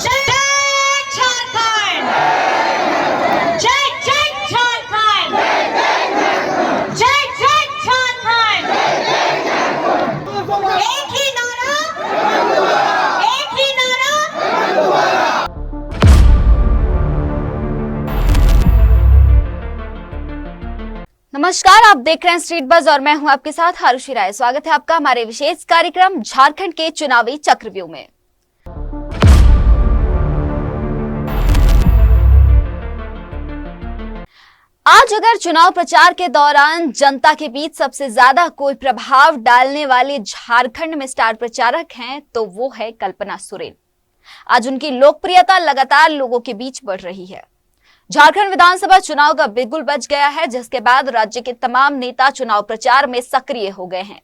जय झारखंड, जय जय झारखंड, जय जय झारखंड। एक ही नारा, एक ही नारा। नमस्कार, आप देख रहे हैं स्ट्रीट बज़ और मैं हूं आपके साथ आरुषि राय। स्वागत है आपका हमारे विशेष कार्यक्रम झारखंड के चुनावी चक्रव्यूह में। आज अगर चुनाव प्रचार के दौरान जनता के बीच सबसे ज्यादा कोई प्रभाव डालने वाले झारखंड में स्टार प्रचारक हैं तो वो है कल्पना सोरेन। आज उनकी लोकप्रियता लगातार लोगों के बीच बढ़ रही है। झारखंड विधानसभा चुनाव का बिगुल बज गया है, जिसके बाद राज्य के तमाम नेता चुनाव प्रचार में सक्रिय हो गए हैं।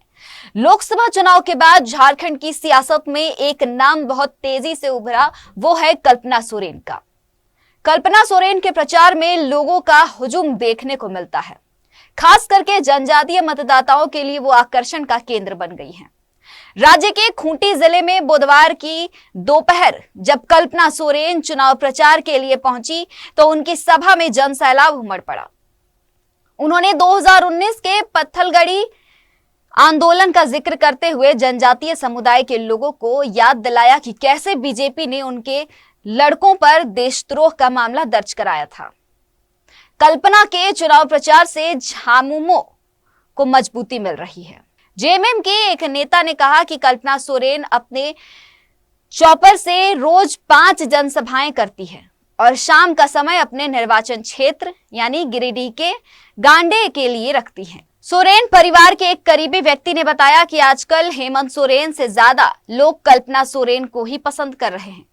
लोकसभा चुनाव के बाद झारखंड की सियासत में एक नाम बहुत तेजी से उभरा, वो है कल्पना सोरेन का। कल्पना सोरेन के प्रचार में लोगों का हुजूम देखने को मिलता है। खास करके जनजातीय मतदाताओं के लिए वो आकर्षण का केंद्र बन गई हैं। राज्य के खूंटी जिले में बुधवार की दोपहर जब कल्पना सोरेन चुनाव प्रचार के लिए पहुंची तो उनकी सभा में जनसैलाब उमड़ पड़ा। उन्होंने 2019 के पत्थलगड़ी आंदोलन का जिक्र करते हुए जनजातीय समुदाय के लोगों को याद दिलाया कि कैसे बीजेपी ने उनके लड़कों पर देशद्रोह का मामला दर्ज कराया था। कल्पना के चुनाव प्रचार से झामुमो को मजबूती मिल रही है। जेएमएम के एक नेता ने कहा कि कल्पना सोरेन अपने चॉपर से रोज 5 जनसभाएं करती है और शाम का समय अपने निर्वाचन क्षेत्र यानी गिरिडीह के गांडे के लिए रखती है। सोरेन परिवार के एक करीबी व्यक्ति ने बताया कि आजकल हेमंत सोरेन से ज्यादा लोग कल्पना सोरेन को ही पसंद कर रहे हैं।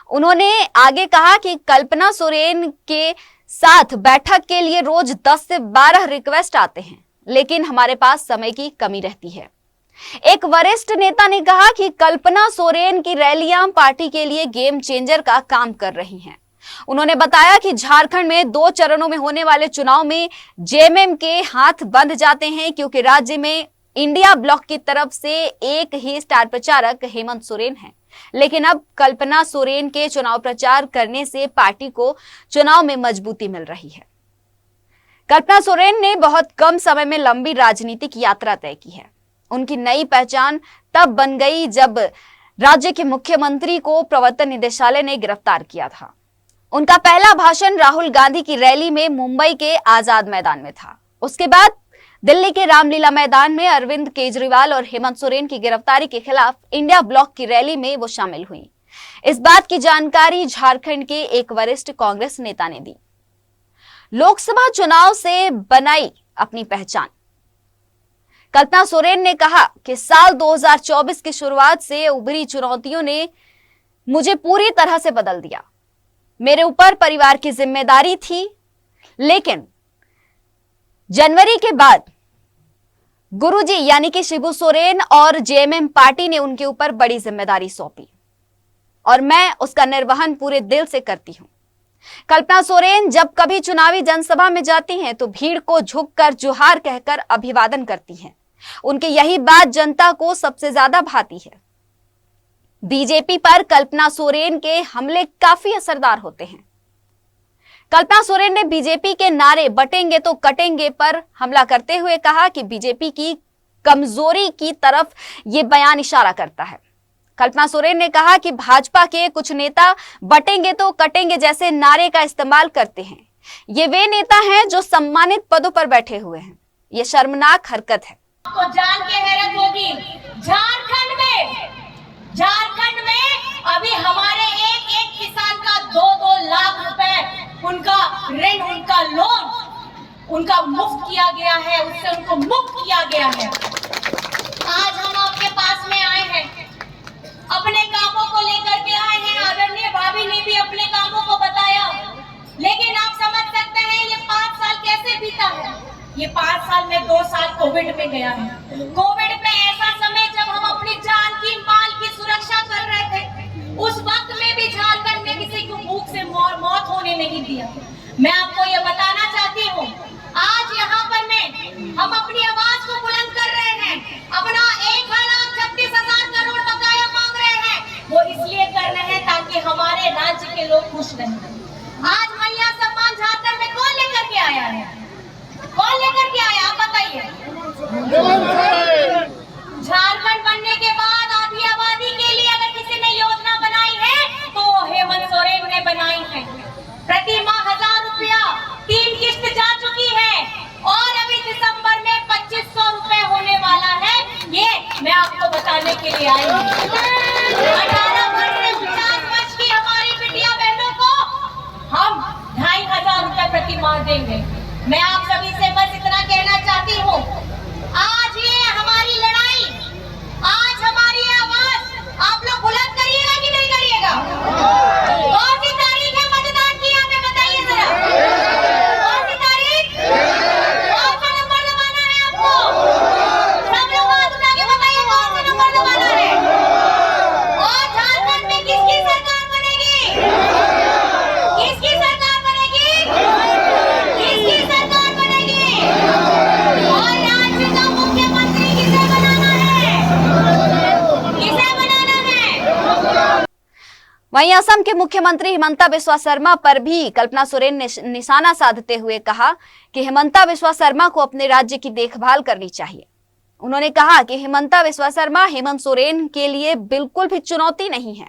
उन्होंने आगे कहा कि कल्पना सोरेन के साथ बैठक के लिए रोज 10 से 12 रिक्वेस्ट आते हैं, लेकिन हमारे पास समय की कमी रहती है। एक वरिष्ठ नेता ने कहा कि कल्पना सोरेन की रैलियां पार्टी के लिए गेम चेंजर का काम कर रही हैं। उन्होंने बताया कि झारखंड में 2 चरणों में होने वाले चुनाव में जेएमएम के हाथ बंध जाते हैं, क्योंकि राज्य में इंडिया ब्लॉक की तरफ से एक ही स्टार प्रचारक हेमंत सोरेन है। लेकिन अब कल्पना सोरेन के चुनाव प्रचार करने से पार्टी को चुनाव में मजबूती मिल रही है। कल्पना सोरेन ने बहुत कम समय में लंबी राजनीतिक यात्रा तय की है। उनकी नई पहचान तब बन गई जब राज्य के मुख्यमंत्री को प्रवर्तन निदेशालय ने गिरफ्तार किया था। उनका पहला भाषण राहुल गांधी की रैली में मुंबई के आजाद मैदान में था। उसके बाद दिल्ली के रामलीला मैदान में अरविंद केजरीवाल और हेमंत सोरेन की गिरफ्तारी के खिलाफ इंडिया ब्लॉक की रैली में वो शामिल हुई। इस बात की जानकारी झारखंड के एक वरिष्ठ कांग्रेस नेता ने दी। लोकसभा चुनाव से बनाई अपनी पहचान। कल्पना सोरेन ने कहा कि साल 2024 की शुरुआत से उभरी चुनौतियों ने मुझे पूरी तरह से बदल दिया। मेरे ऊपर परिवार की जिम्मेदारी थी, लेकिन जनवरी के बाद गुरुजी यानी कि शिबू सोरेन और जेएमएम पार्टी ने उनके ऊपर बड़ी जिम्मेदारी सौंपी और मैं उसका निर्वहन पूरे दिल से करती हूं। कल्पना सोरेन जब कभी चुनावी जनसभा में जाती हैं तो भीड़ को झुककर जोहार कहकर अभिवादन करती हैं। उनकी यही बात जनता को सबसे ज्यादा भाती है। बीजेपी पर कल्पना सोरेन के हमले काफी असरदार होते हैं। कल्पना सोरेन ने बीजेपी के नारे बटेंगे तो कटेंगे पर हमला करते हुए कहा कि बीजेपी की कमजोरी की तरफ यह बयान इशारा करता है। कल्पना सोरेन ने कहा कि भाजपा के कुछ नेता बटेंगे तो कटेंगे जैसे नारे का इस्तेमाल करते हैं। ये वे नेता हैं जो सम्मानित पदों पर बैठे हुए हैं। ये शर्मनाक हरकत है। आपको जान के हैरत होगी, झारखंड में अभी हमारे एक किसान का 2-2 लाख रुपए उनका ऋण, उनका लोन उनका मुफ्त किया गया है, उससे उनको मुक्त किया गया है। आज हम आपके पास में आए हैं, अपने कामों को लेकर के आए हैं। आदरणीय भाभी ने भी अपने कामों को बताया, लेकिन आप समझ सकते हैं ये 5 साल कैसे बीता है। ये 5 साल में 2 साल कोविड में गया है। कोविड में ऐसा समय जब हम अपनी जान की, माल की सुरक्षा कर रहे थे, उस वक्त में भी झारखंड में किसी को भूख से मौत होने नहीं दिया। मैं आपको ये बताना चाहती हूँ, आज यहाँ पर हम अपनी आवाज को बुलंद कर रहे हैं। अपना 1,36,000 करोड़ बकाया मांग रहे हैं, वो इसलिए कर रहे हैं ताकि हमारे के लोग खुश नहीं। आज मैया सम्मान झारखंड में कौन लेकर के आया है? कौन लेकर के आया, आप बताइए। झारखंड बनने के बाद आधी आबादी के लिए अगर किसी ने योजना बनाई है तो हेमंत सोरेन ने बनाई है। प्रति माह 1000 रुपया 3 किस्त जा चुकी है और अभी दिसंबर में 2500 रुपए होने वाला है। ये मैं आपको बताने के लिए आई हूँ। 18 वर्ष से 50 वर्ष की हमारी बिटिया बहनों को हम 2500 रुपए प्रति माह देंगे। मैं आप सभी से बस इतना कहना चाहती हूँ, आज ये हमारी लड़ाई, आज हमारी आवाज आप लोग बुलंद करिएगा कि नहीं करिएगा? कौन सी तारीख है मतदान की, यहाँ पे बताइए जरा। कौन सी तारीख, कौन सा नंबर दबाना है आपको? सब लोग हाथ उठा के बताइए कौन सा नंबर दबाना है। और झारखंड में किसकी सरकार बनेगी? किसकी सरकार बनेगी? किसकी सरकार बनेगी? और राज्य का मुख्यमंत्री किसे बनाना है? किसे बनाना है? वहीं असम के मुख्यमंत्री हिमंता बिस्वा शर्मा पर भी कल्पना सोरेन ने निशाना साधते हुए कहा कि हिमंता बिस्वा शर्मा को अपने राज्य की देखभाल करनी चाहिए। उन्होंने कहा कि हिमंता बिस्वा शर्मा हेमंत सोरेन के लिए बिल्कुल भी चुनौती नहीं है।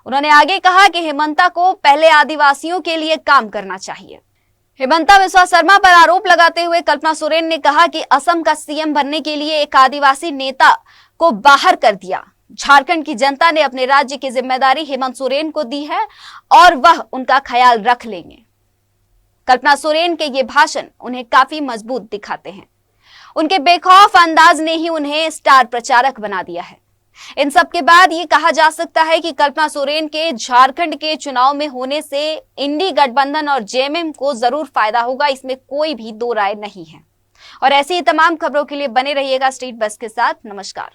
उन्होंने आगे कहा कि हिमंता को पहले आदिवासियों के लिए काम करना चाहिए। हिमंता बिस्वा शर्मा पर आरोप लगाते हुए कल्पना सोरेन ने कहा कि असम का सीएम बनने के लिए एक आदिवासी नेता को बाहर कर दिया। झारखंड की जनता ने अपने राज्य की जिम्मेदारी हेमंत सोरेन को दी है और वह उनका ख्याल रख लेंगे। कल्पना सोरेन के ये भाषण उन्हें काफी मजबूत दिखाते हैं। उनके बेखौफ अंदाज ने ही उन्हें स्टार प्रचारक बना दिया है। इन सब के बाद ये कहा जा सकता है कि कल्पना सोरेन के झारखंड के चुनाव में होने से इंडी गठबंधन और जेएमएम को जरूर फायदा होगा, इसमें कोई भी दो राय नहीं है। और ऐसी ही तमाम खबरों के लिए बने रहिएगा स्ट्रीट बस के साथ। नमस्कार।